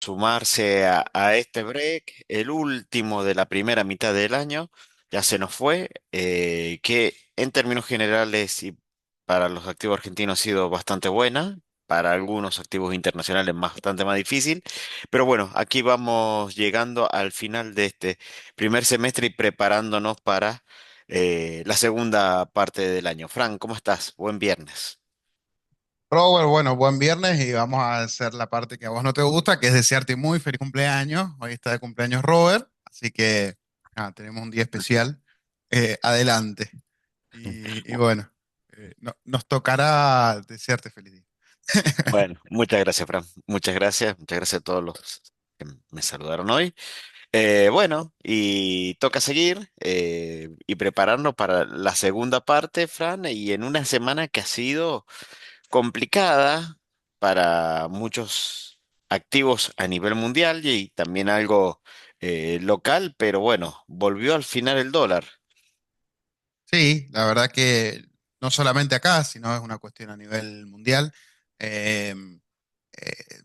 sumarse a este break, el último de la primera mitad del año, ya se nos fue, que en términos generales y para los activos argentinos ha sido bastante buena, para algunos activos internacionales bastante más difícil, pero bueno, aquí vamos llegando al final de este primer semestre y preparándonos para la segunda parte del año. Frank, ¿cómo estás? Buen viernes. Robert, bueno, buen viernes y vamos a hacer la parte que a vos no te gusta, que es desearte muy feliz cumpleaños. Hoy está de cumpleaños Robert, así que tenemos un día especial. Adelante. Y bueno, nos tocará desearte feliz día. Bueno, muchas gracias, Fran. Muchas gracias a todos los que me saludaron hoy. Bueno, y toca seguir y prepararnos para la segunda parte, Fran, y en una semana que ha sido complicada para muchos activos a nivel mundial y también algo local, pero bueno, volvió al final el dólar. Sí, la verdad que no solamente acá, sino es una cuestión a nivel mundial. Eh, eh,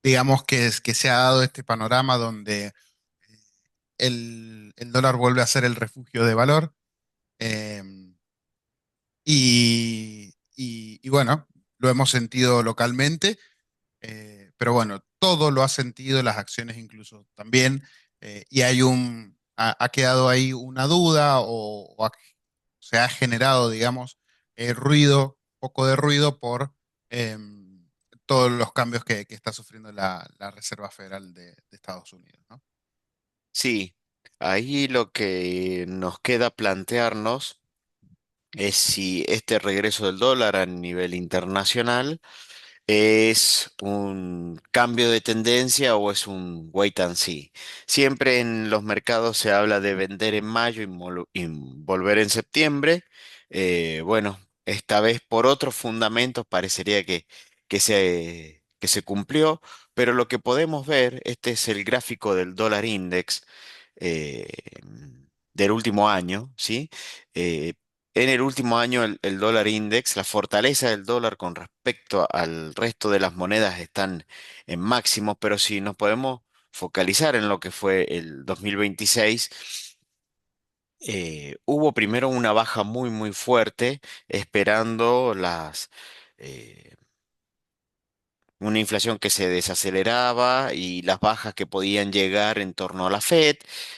digamos que se ha dado este panorama donde el dólar vuelve a ser el refugio de valor. eh, y bueno, lo hemos sentido localmente, pero bueno, todo lo ha sentido, las acciones incluso también, y ha quedado ahí una duda se ha generado, digamos, ruido, poco de ruido por todos los cambios que está sufriendo la Reserva Federal de Estados Unidos, ¿no? Sí, ahí lo que nos queda plantearnos es si este regreso del dólar a nivel internacional es un cambio de tendencia o es un wait and see. Siempre en los mercados se habla de vender en mayo y volver en septiembre. Bueno, esta vez por otros fundamentos parecería que se cumplió, pero lo que podemos ver, este es el gráfico del dólar index eh, del último año, ¿sí? Eh, en el último año el dólar index, la fortaleza del dólar con respecto al resto de las monedas están en máximos, pero si nos podemos focalizar en lo que fue el 2026, hubo primero una baja muy fuerte esperando eh, una inflación que se desaceleraba y las bajas que podían llegar en torno a la Fed.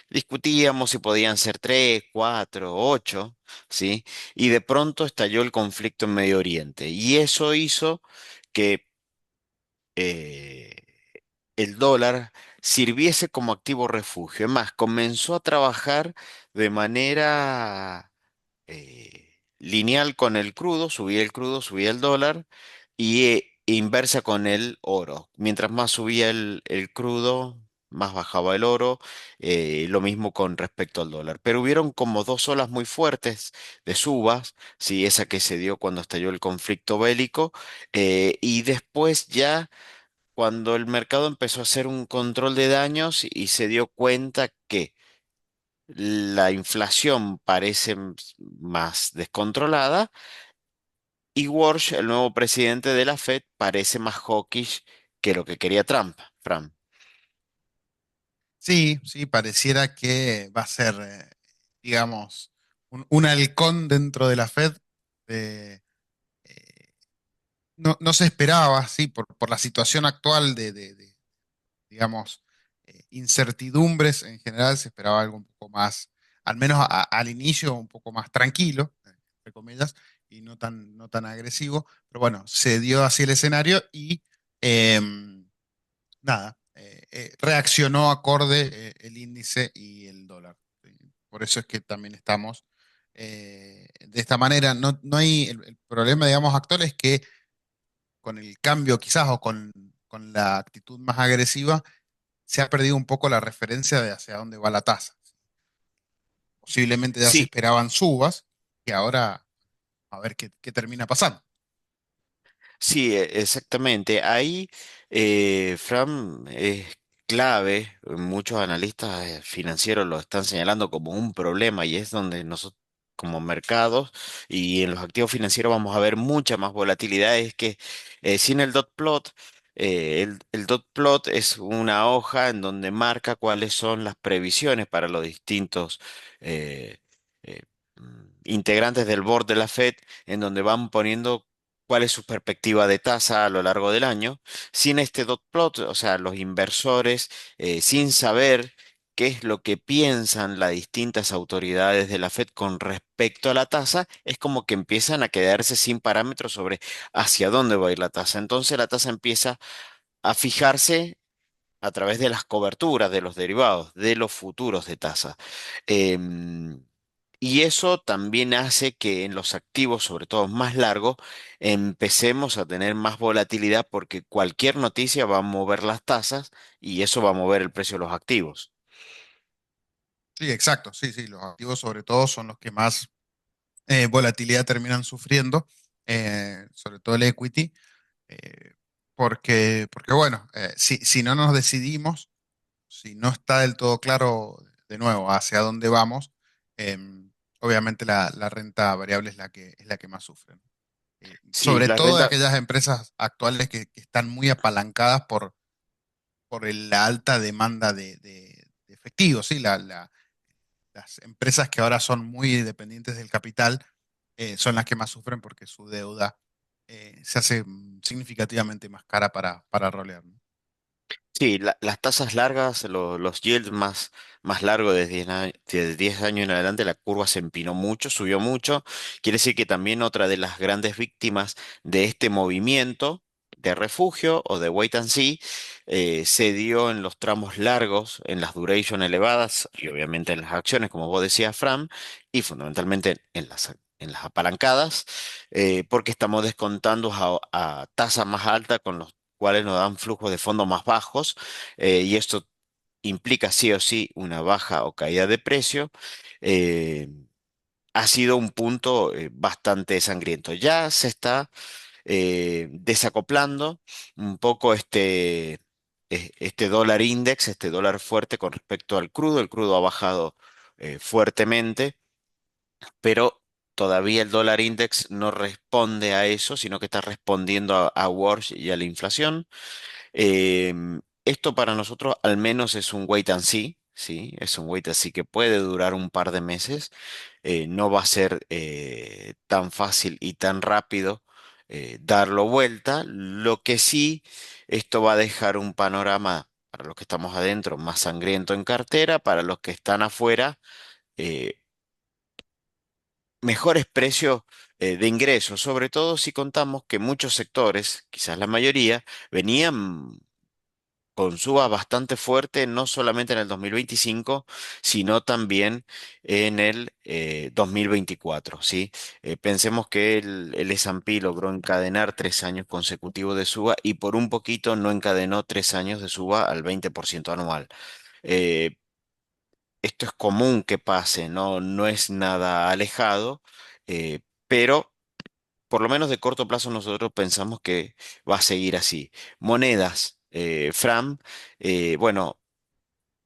Discutíamos si podían ser 3, 4, 8, ¿sí? Y de pronto estalló el conflicto en Medio Oriente. Y eso hizo que eh, el dólar sirviese como activo refugio. Es más, comenzó a trabajar de manera lineal con el crudo, subía el dólar y inversa con el oro. Mientras más subía el crudo, más bajaba el oro, lo mismo con respecto al dólar. Pero hubieron como dos olas muy fuertes de subas, sí, esa que se dio cuando estalló el conflicto bélico, y después ya cuando el mercado empezó a hacer un control de daños y se dio cuenta que la inflación parece más descontrolada y Walsh, el nuevo presidente de la Fed, parece más hawkish que lo que quería Trump, Fran. Sí, sí, pareciera que va a ser, digamos, un halcón dentro de la Fed. eh, eh, no se esperaba, sí, por la situación actual digamos, incertidumbres en general, se esperaba algo un poco más, al menos al inicio, un poco más tranquilo, entre comillas, y no tan agresivo. Pero bueno, se dio así el escenario y nada, reaccionó acorde el índice y el dólar. Por eso es que también estamos de esta manera. No hay, el problema, digamos, actual es que con el cambio quizás con la actitud más agresiva, se ha perdido un poco la referencia de hacia dónde va la tasa. Posiblemente ya se Sí, esperaban subas y ahora a ver qué termina pasando. sí, exactamente. Ahí, Fran, es clave, muchos analistas financieros lo están señalando como un problema y es donde nosotros como mercados y en los activos financieros vamos a ver mucha más volatilidad. Es que sin el dot plot El dot plot es una hoja en donde marca cuáles son las previsiones para los distintos eh, eh, integrantes del board de la Fed, en donde van poniendo cuál es su perspectiva de tasa a lo largo del año. Sin este dot plot, o sea, los inversores, sin saber qué es lo que piensan las distintas autoridades de la Fed con respecto a la tasa, es como que empiezan a quedarse sin parámetros sobre hacia dónde va a ir la tasa. Entonces la tasa empieza a fijarse a través de las coberturas de los derivados, de los futuros de tasa. Em, y eso también hace que en los activos, sobre todo más largos, empecemos a tener más volatilidad porque cualquier noticia va a mover las tasas y eso va a mover el precio de los activos. Sí, exacto, sí, sí, los activos sobre todo son los que más volatilidad terminan sufriendo, sobre todo el equity, eh, porque bueno, si no nos decidimos, si no está del todo claro, de nuevo, hacia dónde vamos, obviamente la renta variable es la que más sufre, ¿no? Sí, Sobre la todo renta, aquellas empresas actuales que están muy apalancadas por la alta demanda de efectivo, ¿sí? Las empresas que ahora son muy dependientes del capital son las que más sufren porque su deuda se hace significativamente más cara para rolear, ¿no? sí, las tasas largas, los yields más largos de 10 años en adelante, la curva se empinó mucho, subió mucho. Quiere decir que también otra de las grandes víctimas de este movimiento de refugio o de wait and see se dio en los tramos largos, en las duration elevadas y obviamente en las acciones, como vos decías, Fran, y fundamentalmente en las apalancadas, porque estamos descontando a tasa más alta con los cuales nos dan flujos de fondo más bajos, y esto implica sí o sí una baja o caída de precio. eh, Ha sido un punto bastante sangriento. Ya se está desacoplando un poco este dólar index, este dólar fuerte con respecto al crudo. El crudo ha bajado fuertemente, pero todavía el dólar index no responde a eso, sino que está respondiendo a Wars y a la inflación. Esto para nosotros al menos es un wait and see, ¿sí? Es un wait and see que puede durar un par de meses. No va a ser tan fácil y tan rápido darlo vuelta. Lo que sí, esto va a dejar un panorama para los que estamos adentro más sangriento en cartera, para los que están afuera, eh, mejores precios de ingresos, sobre todo si contamos que muchos sectores, quizás la mayoría, venían con suba bastante fuerte, no solamente en el 2025, sino también en el 2024, ¿sí? Pensemos que el S&P logró encadenar 3 años consecutivos de suba y por un poquito no encadenó 3 años de suba al 20% anual. Eh, Esto es común que pase, ¿no? No es nada alejado, pero por lo menos de corto plazo nosotros pensamos que va a seguir así. Monedas, Fram, bueno,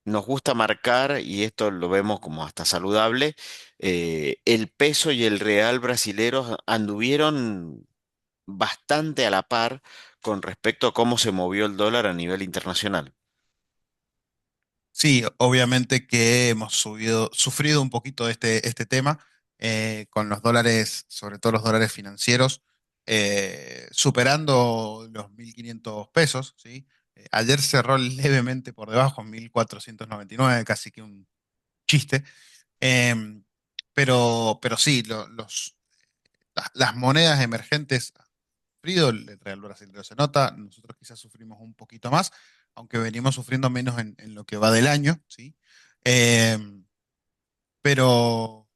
nos gusta marcar, y esto lo vemos como hasta saludable, el peso y el real brasileros anduvieron bastante a la par con respecto a cómo se movió el dólar a nivel internacional. Sí, obviamente que hemos sufrido un poquito de este tema con los dólares, sobre todo los dólares financieros, superando los 1.500 pesos, ¿sí? Ayer cerró levemente por debajo, 1.499, casi que un chiste. Em, pero sí, las monedas emergentes han sufrido, el Real Brasileño se nota, nosotros quizás sufrimos un poquito más, aunque venimos sufriendo menos en lo que va del año, ¿sí? Em, pero,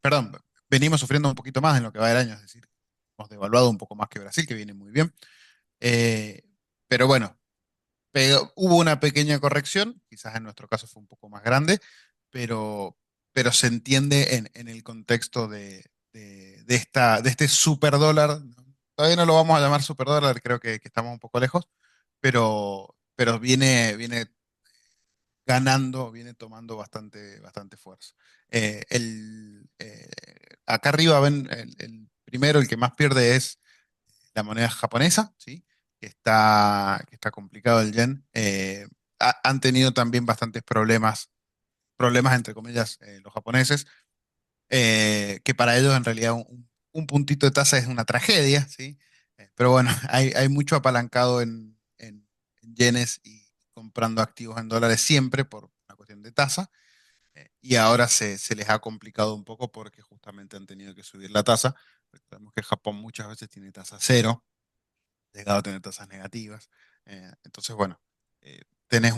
perdón, venimos sufriendo un poquito más en lo que va del año, es decir, hemos devaluado un poco más que Brasil, que viene muy bien. Eh, pero bueno, hubo una pequeña corrección, quizás en nuestro caso fue un poco más grande, pero, pero se entiende en el contexto de este superdólar. ¿No? Todavía no lo vamos a llamar superdólar, creo que estamos un poco lejos, pero viene ganando, viene tomando bastante fuerza. Acá arriba ven el primero, el que más pierde es la moneda japonesa, ¿sí? que está complicado el yen. Han tenido también bastantes problemas entre comillas, los japoneses, que para ellos en realidad un puntito de tasa es una tragedia, ¿sí? Pero bueno, hay mucho apalancado en yenes y comprando activos en dólares siempre por una cuestión de tasa. Y ahora se les ha complicado un poco porque justamente han tenido que subir la tasa. Recordemos que Japón muchas veces tiene tasa cero, llegado a tener tasas negativas. Entonces, bueno, tenemos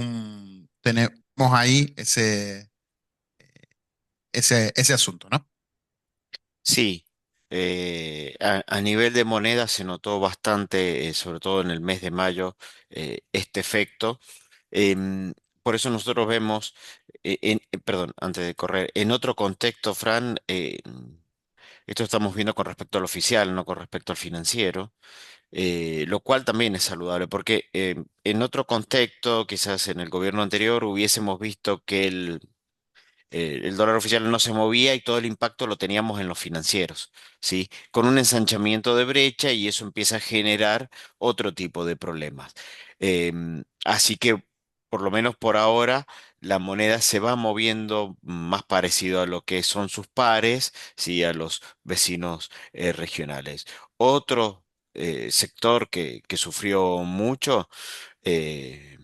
ahí ese asunto, ¿no? Sí, a nivel de moneda se notó bastante, sobre todo en el mes de mayo, este efecto. Em, por eso nosotros vemos, perdón, antes de correr, en otro contexto, Fran, esto estamos viendo con respecto al oficial, no con respecto al financiero, lo cual también es saludable, porque en otro contexto, quizás en el gobierno anterior, hubiésemos visto que el dólar oficial no se movía y todo el impacto lo teníamos en los financieros, ¿sí? Con un ensanchamiento de brecha y eso empieza a generar otro tipo de problemas. Así que, por lo menos por ahora, la moneda se va moviendo más parecido a lo que son sus pares, ¿sí? A los vecinos regionales. Otro sector que sufrió mucho. eh,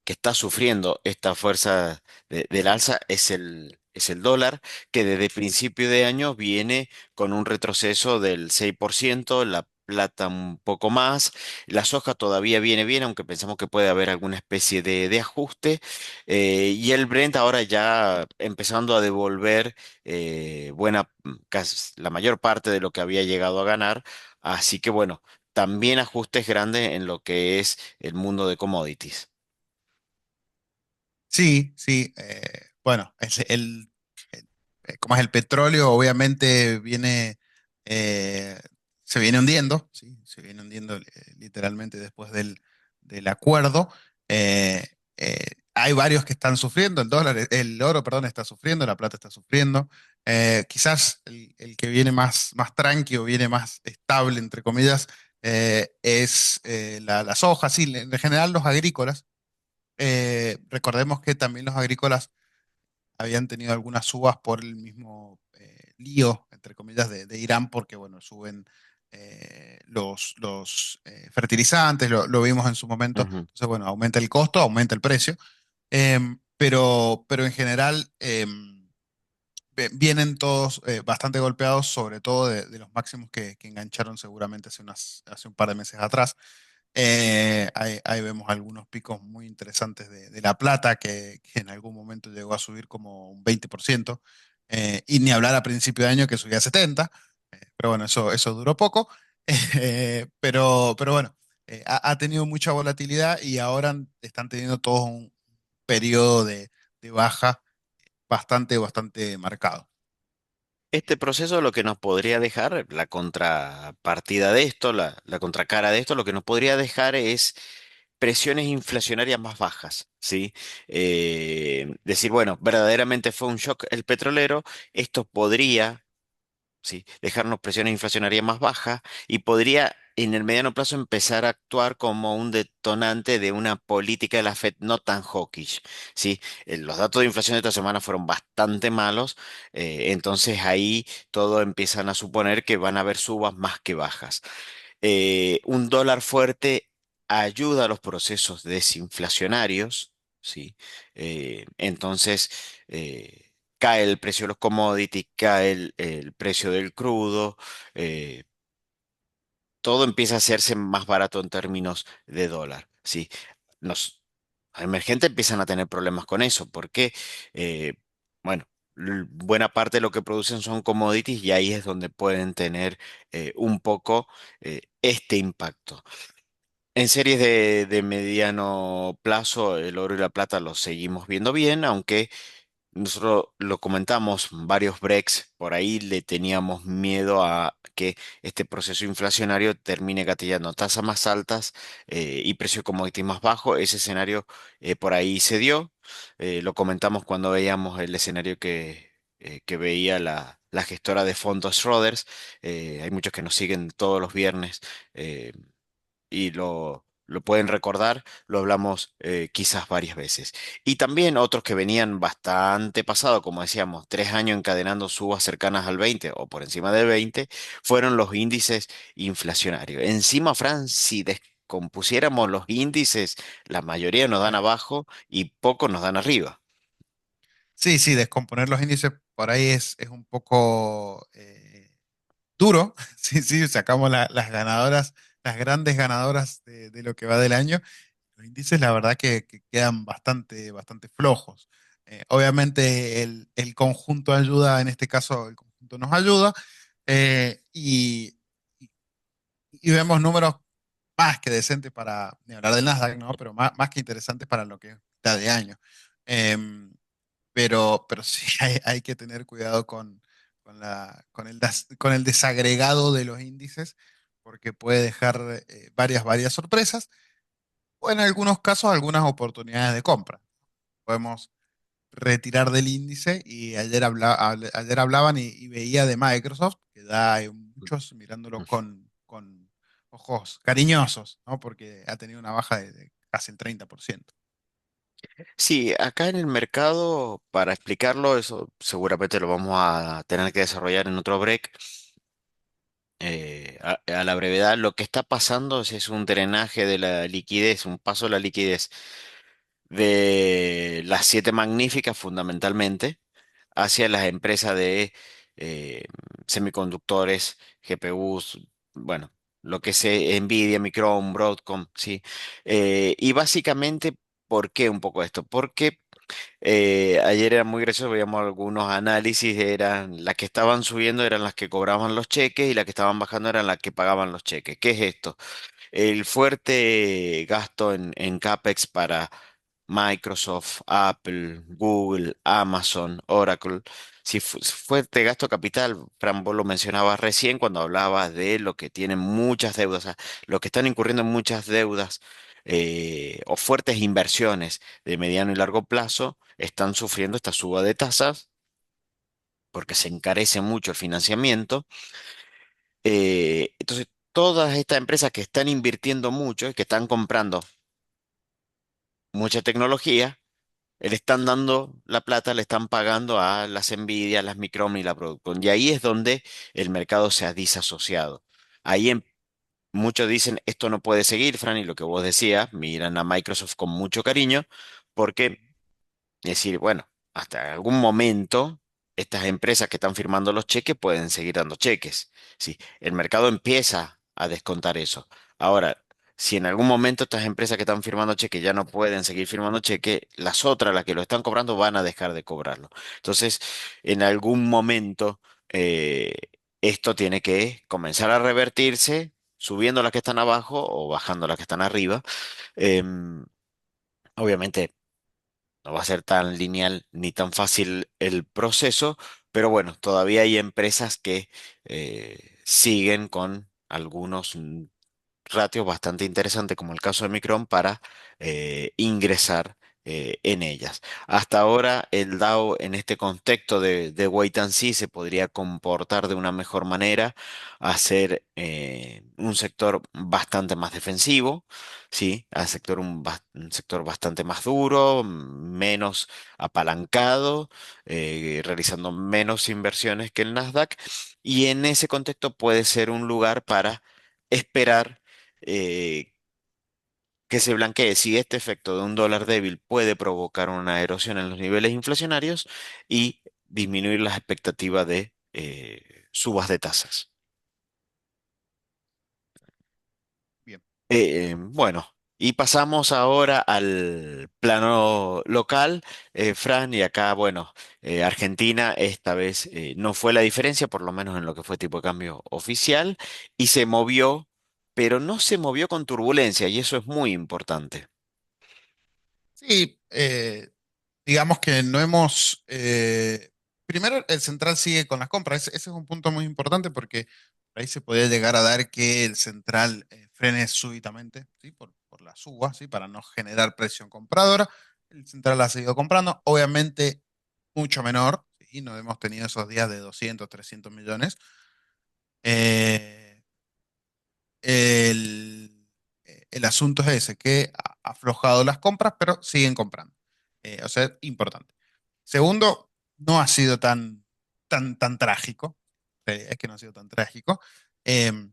que está sufriendo esta fuerza del alza es el dólar, que desde principio de año viene con un retroceso del 6%, la plata un poco más, la soja todavía viene bien, aunque pensamos que puede haber alguna especie de ajuste, y el Brent ahora ya empezando a devolver casi la mayor parte de lo que había llegado a ganar, así que bueno, también ajustes grandes en lo que es el mundo de commodities. Sí, sí. Bueno, como es el petróleo, obviamente eh, se viene hundiendo, ¿sí? Se viene hundiendo literalmente después del acuerdo. Eh, Hay varios que están sufriendo, el oro, perdón, está sufriendo, la plata está sufriendo. Quizás el que viene más tranqui o viene más estable, entre comillas, es la soja, sí, en general los agrícolas. Recordemos que también los agrícolas habían tenido algunas subas por el mismo lío, entre comillas, de Irán, porque, bueno, suben los fertilizantes, lo vimos en su momento. Ujú. Entonces, bueno, aumenta el costo, aumenta el precio. Pero en general vienen todos bastante golpeados, sobre todo de los máximos que engancharon seguramente hace un par de meses atrás. Ahí vemos algunos picos muy interesantes de La Plata, que en algún momento llegó a subir como un 20%, y ni hablar a principio de año que subía a 70%, pero bueno, eso duró poco. Pero bueno, ha tenido mucha volatilidad y ahora están teniendo todos un periodo de baja bastante marcado. Este proceso lo que nos podría dejar, la contrapartida de esto, la contracara de esto, lo que nos podría dejar es presiones inflacionarias más bajas, ¿sí? Decir, bueno, verdaderamente fue un shock el petrolero, esto podría, ¿sí? Dejarnos presiones inflacionarias más bajas y podría en el mediano plazo empezar a actuar como un detonante de una política de la Fed no tan hawkish, ¿sí? Los datos de inflación de esta semana fueron bastante malos, entonces ahí todo empiezan a suponer que van a haber subas más que bajas. Un dólar fuerte ayuda a los procesos desinflacionarios, ¿sí? Entonces, cae el precio de los commodities, cae el precio del crudo, eh, todo empieza a hacerse más barato en términos de dólar, ¿sí? Los emergentes empiezan a tener problemas con eso, porque, eh, bueno, buena parte de lo que producen son commodities y ahí es donde pueden tener un poco este impacto. En series de mediano plazo, el oro y la plata los seguimos viendo bien, aunque nosotros lo comentamos, varios breaks por ahí le teníamos miedo a que este proceso inflacionario termine gatillando tasas más altas y precio de commodities más bajo. Ese escenario por ahí se dio. Lo comentamos cuando veíamos el escenario que veía la gestora de fondos Schroders. Hay muchos que nos siguen todos los viernes. y lo pueden recordar, lo hablamos quizás varias veces. Y también otros que venían bastante pasado, como decíamos, 3 años encadenando subas cercanas al 20 o por encima del 20, fueron los índices inflacionarios. Encima, Fran, si descompusiéramos los índices, la mayoría nos dan abajo y pocos nos dan arriba. Sí, sí, descomponer los índices por ahí es un poco duro. Sí, sí, sacamos las ganadoras, las grandes ganadoras de lo que va del año. Los índices, la verdad que quedan bastante, bastante flojos. Obviamente el conjunto ayuda, en este caso el conjunto nos ayuda, y y vemos números más que decentes para, ni hablar del Nasdaq, ¿no? Pero más que interesantes para lo que es mitad de año. Em, pero sí hay que tener cuidado con el desagregado de los índices, porque puede dejar varias sorpresas, o en algunos casos algunas oportunidades de compra. Podemos retirar del índice y ayer hablaban y veía de Microsoft, que da muchos mirándolo con ojos cariñosos, ¿no? Porque ha tenido una baja de casi el 30%. Sí, acá en el mercado, para explicarlo, eso seguramente lo vamos a tener que desarrollar en otro break. A la brevedad, lo que está pasando es un drenaje de la liquidez, un paso de la liquidez de las siete magníficas fundamentalmente hacia las empresas de eh, semiconductores, GPUs, bueno, lo que es Nvidia, Micron, Broadcom, ¿sí? Y básicamente, ¿por qué un poco esto? Porque ayer era muy gracioso, veíamos algunos análisis, eran las que estaban subiendo eran las que cobraban los cheques y las que estaban bajando eran las que pagaban los cheques. ¿Qué es esto? El fuerte gasto en CAPEX para Microsoft, Apple, Google, Amazon, Oracle. Si fuerte gasto capital, Fran, vos lo mencionabas recién cuando hablabas de lo que tienen muchas deudas, o sea, los que están incurriendo en muchas deudas o fuertes inversiones de mediano y largo plazo están sufriendo esta suba de tasas porque se encarece mucho el financiamiento. Entonces, todas estas empresas que están invirtiendo mucho y que están comprando mucha tecnología, le están dando la plata, le están pagando a las Nvidia, las Micron y la Broadcom. Y ahí es donde el mercado se ha disasociado. Ahí muchos dicen, esto no puede seguir, Fran, y lo que vos decías, miran a Microsoft con mucho cariño, porque decir, bueno, hasta algún momento estas empresas que están firmando los cheques pueden seguir dando cheques. Sí, el mercado empieza a descontar eso. Ahora, si en algún momento estas empresas que están firmando cheques ya no pueden seguir firmando cheques, las otras, las que lo están cobrando, van a dejar de cobrarlo. Entonces, en algún momento, eh, esto tiene que comenzar a revertirse, subiendo las que están abajo o bajando las que están arriba. Em, Obviamente no va a ser tan lineal ni tan fácil el proceso, pero bueno, todavía hay empresas que siguen con algunos ratios bastante interesantes, como el caso de Micron, para ingresar en ellas. Hasta ahora, el DAO en este contexto de wait and see se podría comportar de una mejor manera, hacer un sector bastante más defensivo, ¿sí? Al sector un sector bastante más duro, menos apalancado, realizando menos inversiones que el Nasdaq, y en ese contexto puede ser un lugar para esperar eh, que se blanquee si este efecto de un dólar débil puede provocar una erosión en los niveles inflacionarios y disminuir las expectativas de subas de tasas. Bien. Bueno, y pasamos ahora al plano local, Fran, y acá, bueno, Argentina esta vez no fue la diferencia, por lo menos en lo que fue tipo de cambio oficial, y se movió, pero no se movió con turbulencia, y eso es muy importante. Sí, digamos que no hemos... primero, el central sigue con las compras. Ese es un punto muy importante porque por ahí se podría llegar a dar que el central frene súbitamente, ¿sí? Por la suba, ¿sí? Para no generar presión compradora. El central ha seguido comprando, obviamente mucho menor, ¿sí? No hemos tenido esos días de 200, 300 millones. Eh, el, el asunto es ese, que ha aflojado las compras, pero siguen comprando. O sea, importante. Segundo, no ha sido tan trágico. Es que no ha sido tan trágico. Em,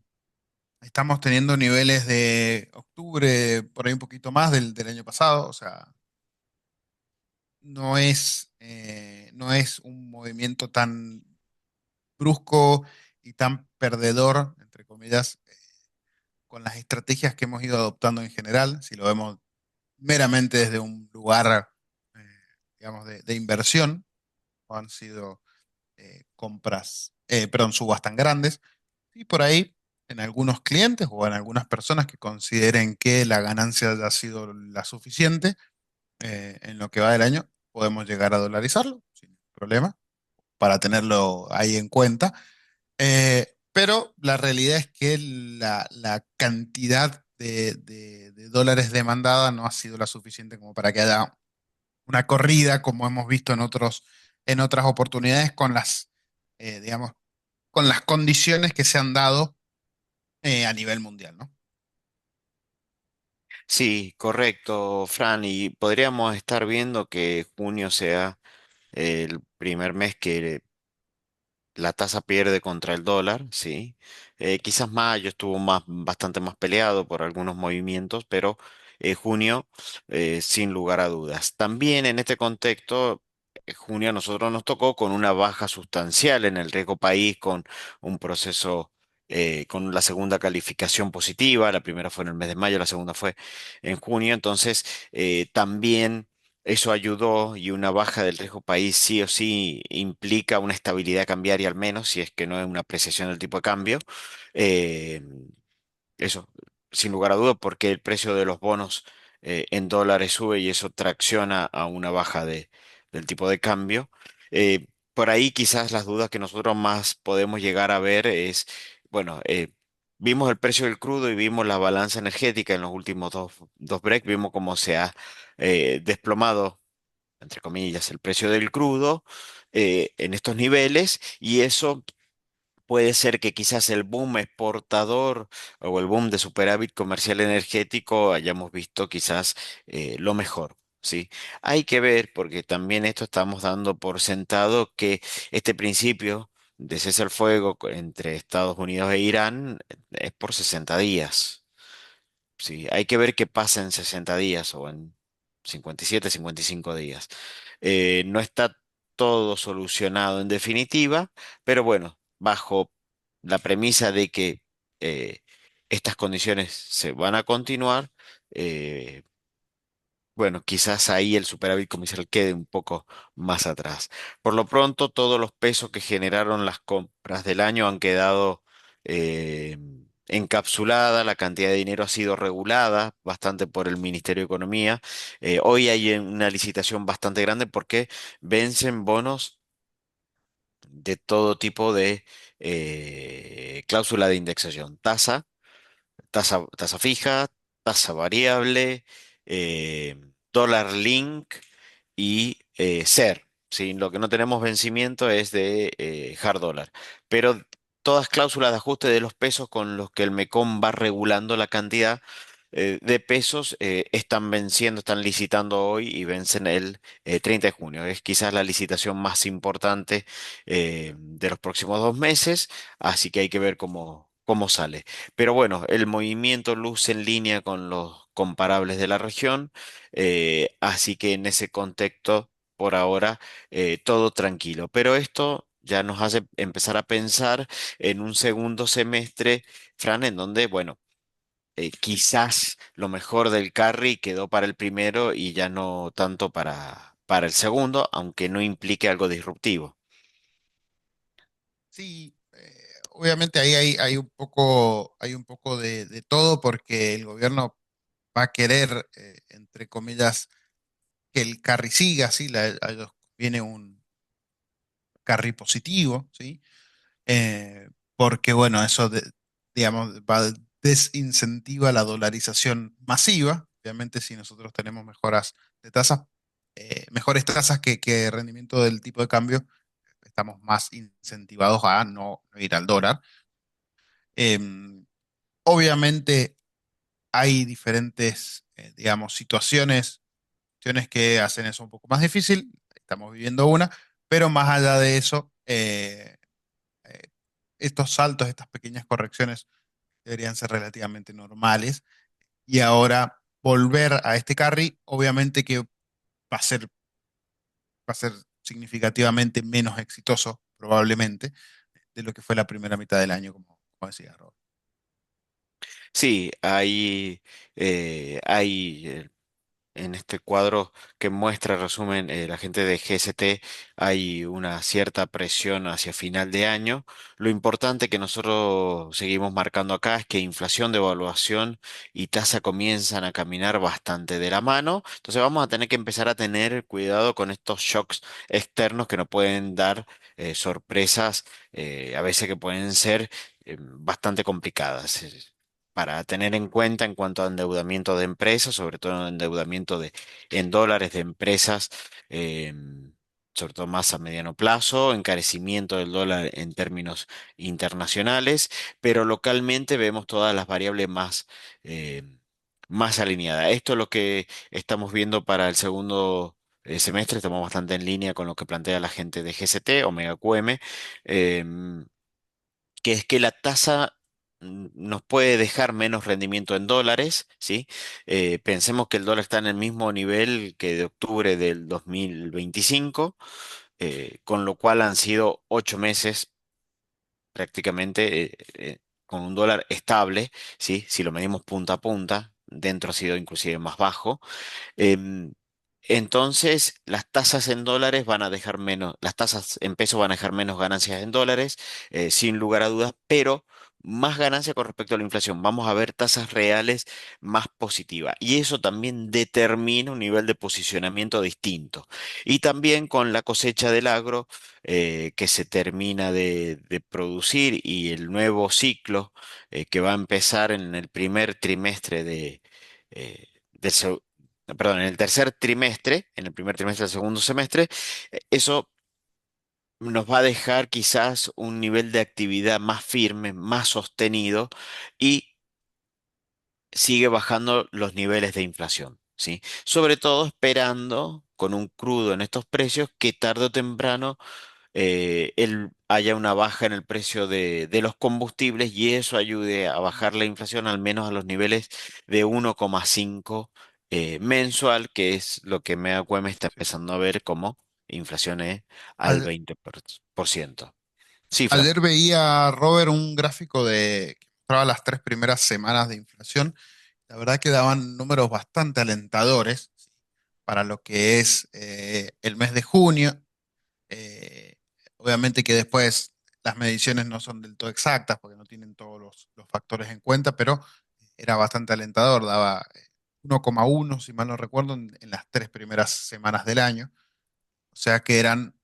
Estamos teniendo niveles de octubre, por ahí un poquito más del año pasado. O sea, no es un movimiento tan brusco y tan perdedor, entre comillas, con las estrategias que hemos ido adoptando en general. Si lo vemos meramente desde un lugar, eh, digamos, de inversión, o han sido perdón, subas tan grandes, y por ahí en algunos clientes o en algunas personas que consideren que la ganancia ya ha sido la suficiente en lo que va del año, podemos llegar a dolarizarlo sin problema para tenerlo ahí en cuenta. Pero la realidad es que la cantidad de dólares demandada no ha sido la suficiente como para que haya una corrida, como hemos visto en otras oportunidades, digamos, con las condiciones que se han dado a nivel mundial, ¿no? Sí, correcto, Fran, y podríamos estar viendo que junio sea el primer mes que la tasa pierde contra el dólar, sí. Quizás mayo estuvo bastante más peleado por algunos movimientos, pero junio, sin lugar a dudas. También en este contexto, junio a nosotros nos tocó con una baja sustancial en el riesgo país, con un proceso, con la segunda calificación positiva. La primera fue en el mes de mayo, la segunda fue en junio. Entonces, también eso ayudó, y una baja del riesgo país sí o sí implica una estabilidad cambiaria al menos, si es que no es una apreciación del tipo de cambio. Eh, Eso, sin lugar a duda, porque el precio de los bonos en dólares sube y eso tracciona a una baja del tipo de cambio. Por ahí quizás las dudas que nosotros más podemos llegar a ver es, bueno, vimos el precio del crudo y vimos la balanza energética en los últimos dos breaks, vimos cómo se ha desplomado, entre comillas, el precio del crudo en estos niveles, y eso puede ser que quizás el boom exportador o el boom de superávit comercial energético hayamos visto quizás lo mejor. ¿Sí? Hay que ver, porque también esto estamos dando por sentado, que este principio de cese al fuego entre Estados Unidos e Irán es por 60 días. Sí, hay que ver qué pasa en 60 días o en 57, 55 días. No está todo solucionado en definitiva, pero bueno, bajo la premisa de que eh, estas condiciones se van a continuar, eh, bueno, quizás ahí el superávit comercial quede un poco más atrás. Por lo pronto, todos los pesos que generaron las compras del año han quedado eh, encapsuladas, la cantidad de dinero ha sido regulada bastante por el Ministerio de Economía. Hoy hay una licitación bastante grande porque vencen bonos de todo tipo de cláusula de indexación, tasa fija, tasa variable, dólar link y SER. ¿Sí? Lo que no tenemos vencimiento es de hard dólar. Pero todas cláusulas de ajuste de los pesos con los que el MECOM va regulando la cantidad de pesos están venciendo, están licitando hoy y vencen el 30 de junio. Es quizás la licitación más importante de los próximos 2 meses, así que hay que ver cómo sale. Pero bueno, el movimiento luce en línea con los comparables de la región, así que en ese contexto, por ahora, todo tranquilo. Pero esto ya nos hace empezar a pensar en un segundo semestre, Fran, en donde, bueno, quizás lo mejor del carry quedó para el primero y ya no tanto para el segundo, aunque no implique algo disruptivo. Sí, obviamente ahí hay un poco de todo porque el gobierno va a querer, entre comillas, que el carry siga, ¿sí? A ellos viene un carry positivo, ¿sí? Porque, bueno, digamos, desincentiva la dolarización masiva. Obviamente, si nosotros tenemos mejoras de tasas, mejores tasas que rendimiento del tipo de cambio, estamos más incentivados a no ir al dólar. Em, Obviamente hay diferentes, digamos, situaciones que hacen eso un poco más difícil. Estamos viviendo una, pero más allá de eso, eh, estos saltos, estas pequeñas correcciones deberían ser relativamente normales. Y ahora volver a este carry, obviamente que va a ser significativamente menos exitoso, probablemente, de lo que fue la primera mitad del año, como decía Rob. Sí, hay en este cuadro que muestra, resumen, la gente de GST, hay una cierta presión hacia final de año. Lo importante que nosotros seguimos marcando acá es que inflación, devaluación y tasa comienzan a caminar bastante de la mano. Entonces vamos a tener que empezar a tener cuidado con estos shocks externos que nos pueden dar sorpresas, a veces que pueden ser bastante complicadas. Para tener en cuenta en cuanto a endeudamiento de empresas, sobre todo endeudamiento en dólares de empresas, sobre todo más a mediano plazo, encarecimiento del dólar en términos internacionales, pero localmente vemos todas las variables más alineadas. Esto es lo que estamos viendo para el segundo semestre, estamos bastante en línea con lo que plantea la gente de GCT, Omega QM. em, que es que la tasa nos puede dejar menos rendimiento en dólares, ¿sí? Pensemos que el dólar está en el mismo nivel que de octubre del 2025, con lo cual han sido 8 meses prácticamente con un dólar estable, ¿sí? Si lo medimos punta a punta, dentro ha sido inclusive más bajo. Em, entonces, las tasas en dólares van a dejar menos, las tasas en pesos van a dejar menos ganancias en dólares, sin lugar a dudas, pero más ganancia con respecto a la inflación. Vamos a ver tasas reales más positivas y eso también determina un nivel de posicionamiento distinto. Y también con la cosecha del agro, que se termina de producir y el nuevo ciclo, que va a empezar en el primer trimestre del perdón, en el tercer trimestre, en el primer trimestre del segundo semestre, eso nos va a dejar quizás un nivel de actividad más firme, más sostenido y sigue bajando los niveles de inflación, ¿sí? Sobre todo esperando con un crudo en estos precios que tarde o temprano haya una baja en el precio de los combustibles y eso ayude a bajar la inflación al menos a los niveles de 1,5 mensual, que es lo que MEACUEM está Sí. empezando a ver como inflación al A- 20%. Sí, Fran. Ayer veía, Robert, un gráfico que mostraba las 3 primeras semanas de inflación. La verdad que daban números bastante alentadores, ¿sí? Para lo que es el mes de junio. Eh, Obviamente que después las mediciones no son del todo exactas porque no tienen todos los factores en cuenta, pero era bastante alentador. Daba 1,1, si mal no recuerdo, en las 3 primeras semanas del año. O sea que eran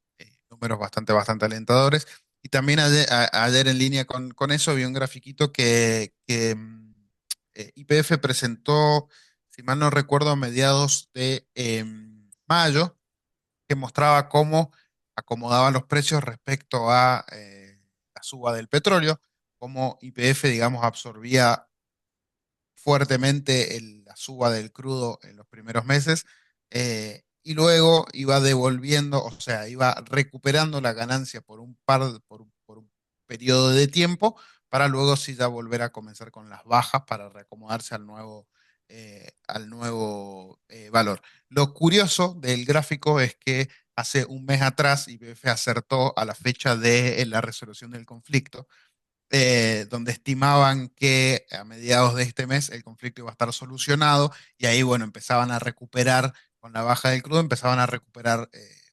números bastante alentadores. Y también ayer en línea con eso vi un grafiquito que YPF presentó, si mal no recuerdo, a mediados de mayo, que mostraba cómo acomodaban los precios respecto a la suba del petróleo, cómo YPF, digamos, absorbía fuertemente la suba del crudo en los primeros meses, y luego iba devolviendo, o sea, iba recuperando la ganancia por un periodo de tiempo para luego sí ya volver a comenzar con las bajas para reacomodarse al nuevo valor. Lo curioso del gráfico es que hace un mes atrás YPF acertó a la fecha de la resolución del conflicto, donde estimaban que a mediados de este mes el conflicto iba a estar solucionado y ahí, bueno, empezaban a recuperar, con la baja del crudo, empezaban a recuperar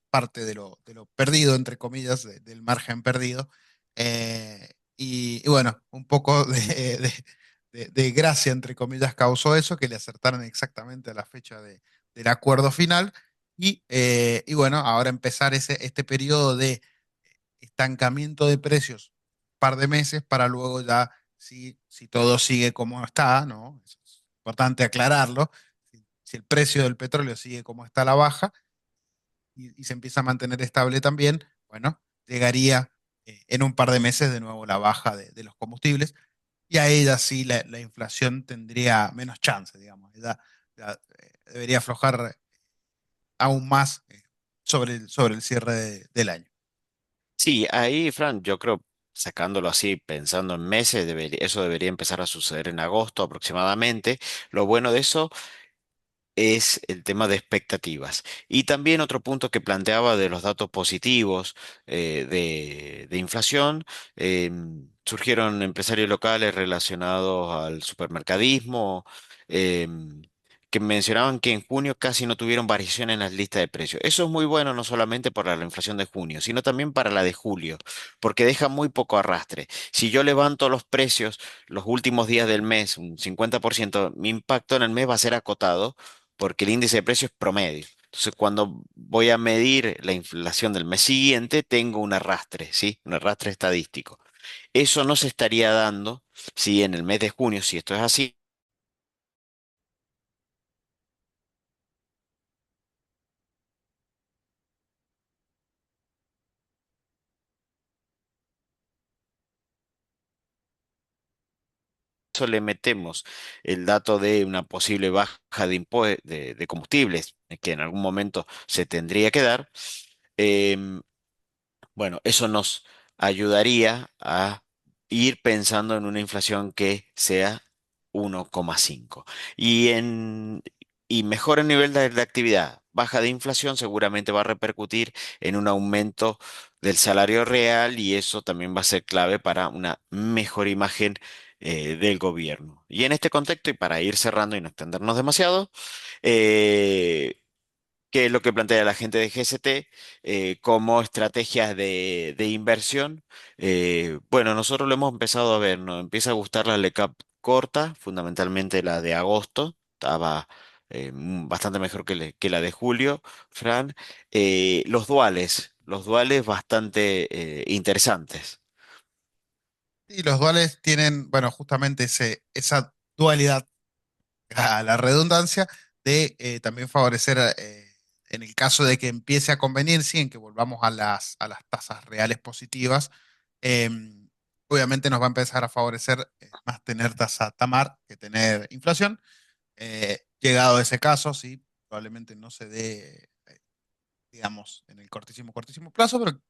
parte de lo perdido, entre comillas, del margen perdido. Y bueno, un poco de gracia, entre comillas, causó eso, que le acertaran exactamente a la fecha del acuerdo final. Y bueno, ahora empezar este periodo de estancamiento de precios un par de meses para luego ya, si todo sigue como está, ¿no? Eso es importante aclararlo. Si el precio del petróleo sigue como está a la baja y se empieza a mantener estable también, bueno, llegaría en un par de meses de nuevo la baja de los combustibles. Y a ella sí la inflación tendría menos chance, digamos. Ella debería aflojar aún más sobre el cierre del año. Sí, ahí, Fran, yo creo, sacándolo así, pensando en meses, eso debería empezar a suceder en agosto aproximadamente. Lo bueno de eso es el tema de expectativas. Y también otro punto que planteaba de los datos positivos de inflación, surgieron empresarios locales relacionados al supermercadismo, em, que mencionaban que en junio casi no tuvieron variación en las listas de precios. Eso es muy bueno no solamente para la inflación de junio, sino también para la de julio, porque deja muy poco arrastre. Si yo levanto los precios los últimos días del mes, un 50%, mi impacto en el mes va a ser acotado porque el índice de precios es promedio. Entonces, cuando voy a medir la inflación del mes siguiente, tengo un arrastre, ¿sí? Un arrastre estadístico. Eso no se estaría dando si en el mes de junio, si esto es así, eso le metemos el dato de una posible baja de combustibles, que en algún momento se tendría que dar. em, Bueno, eso nos ayudaría a ir pensando en una inflación que sea 1,5. Y mejor el nivel de actividad. Baja de inflación seguramente va a repercutir en un aumento del salario real y eso también va a ser clave para una mejor imagen del gobierno. Y en este contexto, y para ir cerrando y no extendernos demasiado, eh, que es lo que plantea la gente de GST como estrategias de inversión. Bueno, nosotros lo hemos empezado a ver, nos empieza a gustar la LECAP corta, fundamentalmente la de agosto, estaba bastante mejor que la de julio, Fran. Los duales bastante interesantes. Y los duales tienen, bueno, justamente esa dualidad, a la redundancia, de también favorecer, en el caso de que empiece a convenir, sí, en que volvamos a las tasas reales positivas, eh, obviamente nos va a empezar a favorecer más tener tasa Tamar que tener inflación. Llegado a ese caso, sí, probablemente no se dé, digamos, en el cortísimo plazo, pero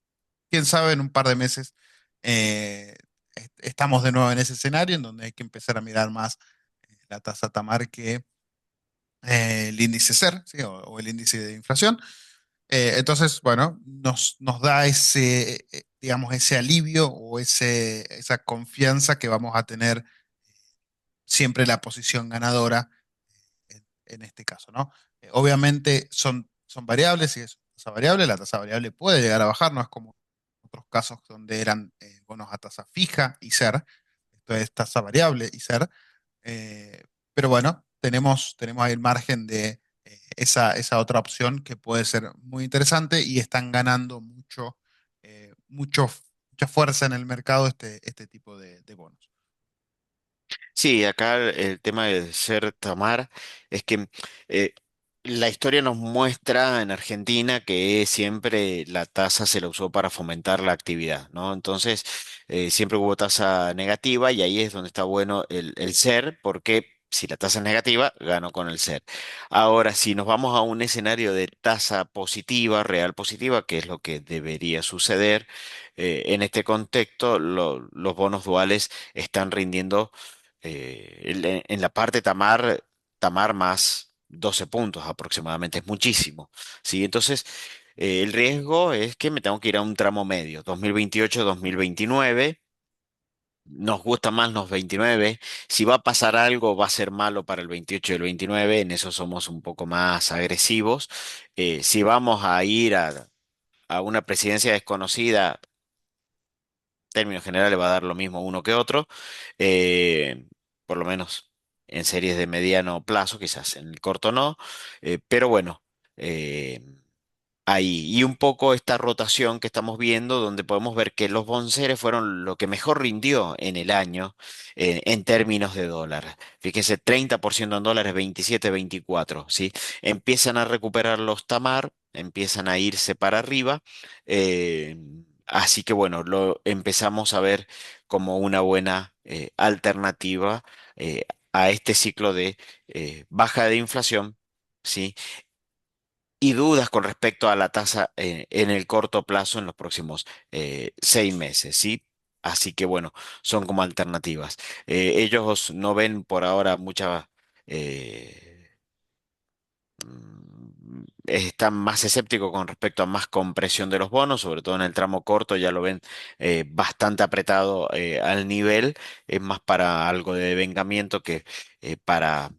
quién sabe, en un par de meses eh, estamos de nuevo en ese escenario en donde hay que empezar a mirar más la tasa Tamar que el índice CER, ¿sí? O el índice de inflación. Entonces, bueno, nos da ese, digamos, ese alivio o esa confianza que vamos a tener siempre la posición ganadora en este caso, ¿no? Obviamente son variables y es tasa variable, la tasa variable puede llegar a bajar, no es como otros casos donde eran bonos a tasa fija y ser, esto es tasa variable y ser, eh, pero bueno, tenemos ahí el margen de esa otra opción que puede ser muy interesante y están ganando mucha fuerza en el mercado este tipo de bonos. Sí, acá el tema de ser Tamar es que eh, la historia nos muestra en Argentina que siempre la tasa se la usó para fomentar la actividad, ¿no? Entonces, siempre hubo tasa negativa y ahí es donde está bueno el ser, porque si la tasa es negativa, gano con el ser. Ahora, si nos vamos a un escenario de tasa positiva, real positiva, que es lo que debería suceder, en este contexto, los bonos duales están rindiendo en la parte Tamar más 12 puntos aproximadamente, es muchísimo. ¿Sí? Entonces, el riesgo es que me tengo que ir a un tramo medio, 2028-2029. Nos gusta más los 29. Si va a pasar algo, va a ser malo para el 28 y el 29. En eso somos un poco más agresivos. Si vamos a ir a una presidencia desconocida, términos generales va a dar lo mismo uno que otro, por lo menos en series de mediano plazo, quizás en el corto no, pero bueno, eh, ahí. Y un poco esta rotación que estamos viendo, donde podemos ver que los bonceres fueron lo que mejor rindió en el año en términos de dólar. Fíjese, 30% en dólares, 27, 24, ¿sí? Empiezan a recuperar los Tamar, empiezan a irse para arriba. Así que bueno, lo empezamos a ver como una buena alternativa a este ciclo de baja de inflación, ¿sí? Y dudas con respecto a la tasa en el corto plazo en los próximos 6 meses, ¿sí? Así que bueno, son como alternativas. Ellos no ven por ahora mucha... están más escépticos con respecto a más compresión de los bonos, sobre todo en el tramo corto, ya lo ven bastante apretado al nivel, es más para algo de devengamiento que para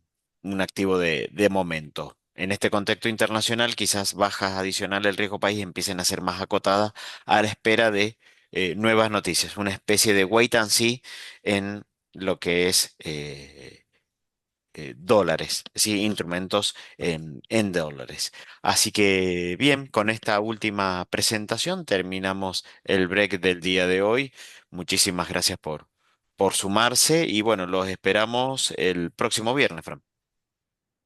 un activo de momento. En este contexto internacional, quizás bajas adicionales del riesgo país empiecen a ser más acotadas a la espera de nuevas noticias, una especie de wait and see en lo que es dólares, sí, instrumentos en dólares. Así que bien, con esta última presentación terminamos el break del día de hoy. Muchísimas gracias por sumarse y bueno, los esperamos el próximo viernes, Fran.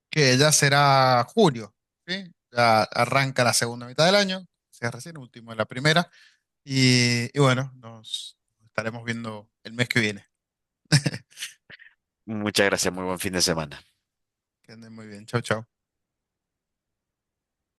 Que ya será julio, ¿sí? Ya arranca la segunda mitad del año, sea recién, último de la primera, y bueno, nos estaremos viendo el mes que viene. Muchas gracias, muy buen fin de semana. Que anden muy bien, chau, chau.